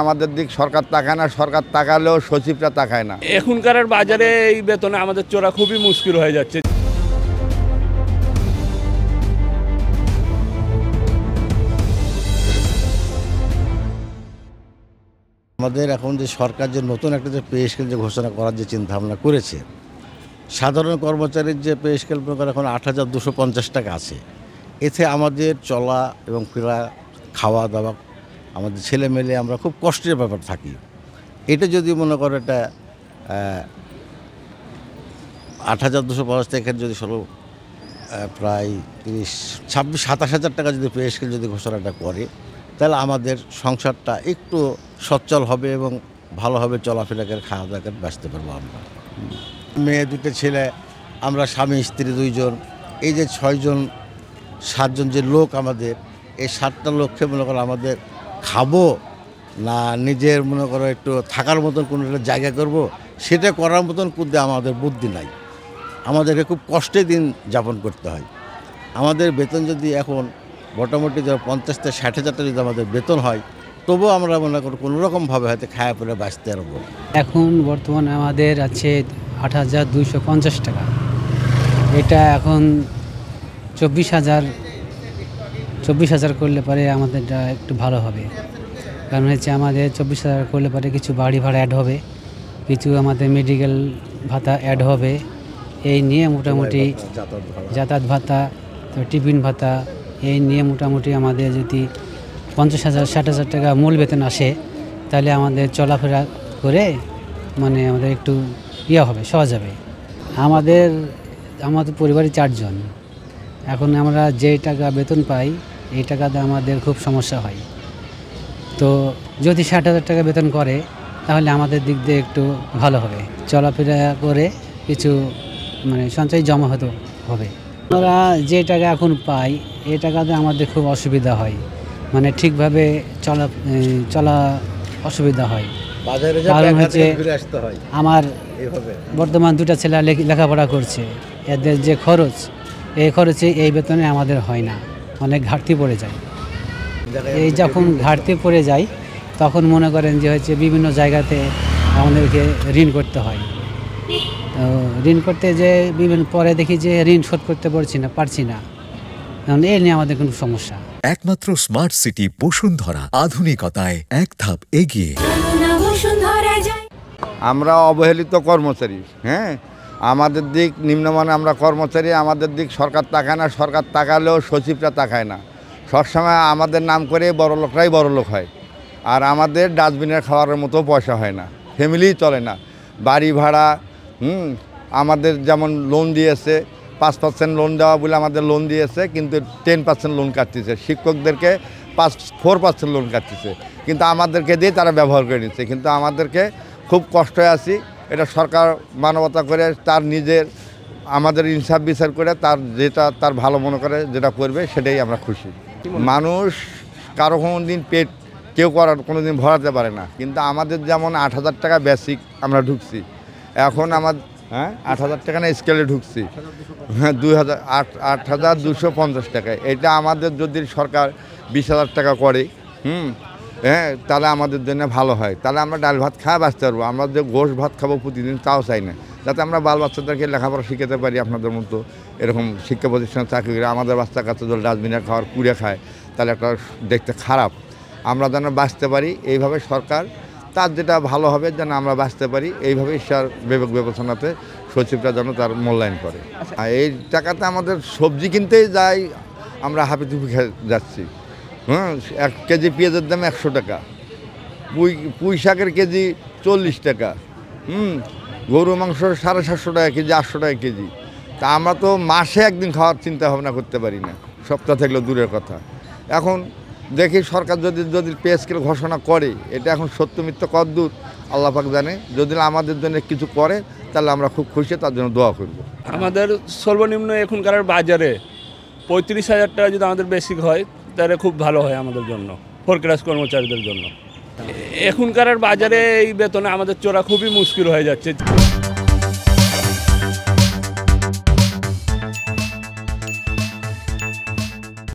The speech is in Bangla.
আমাদের দিক সরকার তাকায় না, সরকার তাকালেও সচিবরা তাকায় না। এখনকার বাজারে এই বেতনে আমাদের চলা খুবই মুশকিল হয়ে যাচ্ছে। আমাদের এখন যে সরকার যে নতুন একটা যে পে স্কেল যে ঘোষণা করার যে চিন্তাভাবনা করেছে, সাধারণ কর্মচারীর যে পে স্কেল প্রকার এখন ৮,২৫০ টাকা আছে। এতে আমাদের চলা এবং ফেরা, খাওয়া দাওয়া, আমাদের ছেলে মেলে আমরা খুব কষ্টের ব্যাপার থাকি। এটা যদি মনে করো এটা ৮,২৫০ টাকা যদি প্রায় ২৬-২৭ টাকা যদি পে স্কেল যদি ঘোষণাটা করে, তাহলে আমাদের সংসারটা একটু সচ্ছল হবে এবং ভালোভাবে চলাফেরা করে খাওয়া দাওয়া করে বাঁচতে পারবো আমরা। মেয়ে দুটো ছেলে, আমরা স্বামী স্ত্রী 2 জন, এই যে 6 জন 7 জন যে লোক আমাদের, এই 7টা লোককে মনে করো আমাদের খাবো না নিজের মনে করো একটু থাকার মতন কোনো একটা জায়গা করব, সেটা করার মতন বুদ্ধি আমাদের বুদ্ধি নাই। আমাদেরকে খুব কষ্টে দিন যাপন করতে হয়। আমাদের বেতন যদি এখন মোটামুটি 50 থেকে 60 হাজার টাকা যদি আমাদের বেতন হয়, তবুও আমরা মনে করি কোনোরকমভাবে হয়তো খায়া পরে বাঁচতে পারবো। এখন বর্তমানে আমাদের আছে ৮,২৫০ টাকা। এটা এখন ২৪,০০০ করলে পরে আমাদেরটা একটু ভালো হবে। কারণ হচ্ছে আমাদের ২৪,০০০ করলে পরে কিছু বাড়ি ভাড়া অ্যাড হবে, কিছু আমাদের মেডিকেল ভাতা অ্যাড হবে। এই নিয়ে মোটামুটি যাতায়াত ভাতা, টিফিন ভাতা, এই নিয়ে মোটামুটি আমাদের যদি ৫০,০০০-৬০,০০০ টাকা মূল বেতন আসে, তাহলে আমাদের চলাফেরা করে মানে আমাদের একটু হবে, সহজ হবে। আমাদের পরিবারে 4 জন। এখন আমরা যে টাকা বেতন পাই, এই টাকাতে আমাদের খুব সমস্যা হয়। তো যদি ৬০,০০০ টাকা বেতন করে, তাহলে আমাদের দিক দিয়ে একটু ভালো হবে, চলাফেরা করে কিছু মানে সঞ্চয় জমা হবে। আমরা যে টাকা এখন পাই, এই টাকাতে আমাদের খুব অসুবিধা হয়, মানে ঠিকভাবে চলা অসুবিধা হয়। কারণ হচ্ছে আমার বর্তমান 2টা ছেলে লেখাপড়া করছে, এদের যে খরচ, এই খরচে এই বেতনে আমাদের হয় না, অনেক ঘাটতি পড়ে যায়। এই যখন ঘাটতি পড়ে যায়, তখন মনে করেন যে হচ্ছে বিভিন্ন জায়গাতে আমাদেরকে ঋণ করতে হয়। তো ঋণ করতে যে পরে দেখি যে ঋণ শোধ করতে পারছি না, কারণ এই নিয়ে আমাদের কোনো সমস্যা। একমাত্র স্মার্ট সিটি বসুন্ধরা, আধুনিকতায় এক ধাপ এগিয়ে। আমরা অবহেলিত কর্মচারী, আমাদের দিক নিম্নমানে আমরা কর্মচারী। আমাদের দিক সরকার তাকায় না, সরকার তাকালেও সচিবরা তাকায় না। সবসময় আমাদের নাম করে বড় লোকরাই বড় লোক হয়, আর আমাদের ডাস্টবিনের খাওয়ার মতো পয়সা হয় না, ফ্যামিলি চলে না। বাড়ি ভাড়া, আমাদের যেমন লোন দিয়েছে 5% লোন দেওয়া বলে আমাদের লোন দিয়েছে, কিন্তু 10% লোন কাটতেছে। শিক্ষকদেরকে 4% লোন কাটতেছে, কিন্তু আমাদেরকে দিয়ে তারা ব্যবহার করে নিচ্ছে। কিন্তু আমাদেরকে খুব কষ্টে আছি। এটা সরকার মানবতা করে তার নিজের আমাদের ইনসাফ বিচার করে যেটা তার ভালো মনে করে যেটা করবে, সেটাই আমরা খুশি। মানুষ কারো কোনো দিন পেট কেউ কোনো দিন ভরাতে পারে না, কিন্তু আমাদের যেমন 8,000 টাকা বেসিক আমরা ঢুকছি, এখন আমার 8,000 টাকা না স্কেলে ঢুকছি, 8,250 টাকা। এটা আমাদের যদি সরকার 20,000 টাকা করে, তাহলে আমাদের জন্য ভালো হয়। তাহলে আমরা ডাল ভাত খাওয়া বাঁচতে পারবো। আমরা যে গোশ ভাত খাবো প্রতিদিন, তাও চাই না, যাতে আমরা বাল বাচ্চাদেরকে লেখাপড়া শিখাতে পারি। আপনাদের মতো এরকম শিক্ষা প্রতিষ্ঠানে চাকরি করে আমাদের বাচ্চা কাচ্চা যদি ডাস্টবিনের খাওয়ার কুড়ে খায়, তাহলে একটা দেখতে খারাপ। আমরা যেন বাঁচতে পারি, এইভাবে সরকার তার যেটা ভালো হবে যেন আমরা বাঁচতে পারি, এইভাবে ঈশ্বর বিবেক বিবেচনাতে সচিবরা যেন তার মূল্যায়ন করে। আর এই টাকাতে আমাদের সবজি কিনতেই যাই, আমরা হাফি চুপি যাচ্ছি। 1 কেজি পেঁয়াজের দাম 100 টাকা, পুঁই শাকের কেজি 40 টাকা, গরু মাংস 750 টাকা কেজি, 800 টাকা কেজি। তা আমরা তো মাসে একদিন খাওয়ার চিন্তা ভাবনা করতে পারি না, সপ্তাহ থাকলে দূরের কথা। এখন দেখি সরকার যদি পে স্কেল ঘোষণা করে, এটা এখন সত্য মিথ্যা কদ্দূর আল্লাহ পাক জানে। যদি আমাদের জন্য কিছু করে, তাহলে আমরা খুব খুশি, তার জন্য দোয়া করব। আমাদের সর্বনিম্ন এখনকার বাজারে 35,000 টাকা যদি আমাদের বেসিক হয়, তাহলে খুব ভালো হয় আমাদের জন্য, 4 ক্লাস কর্মচারীদের জন্য। এখনকার বাজারে এই বেতনে আমাদের চলা খুবই মুশকিল হয়ে যাচ্ছে।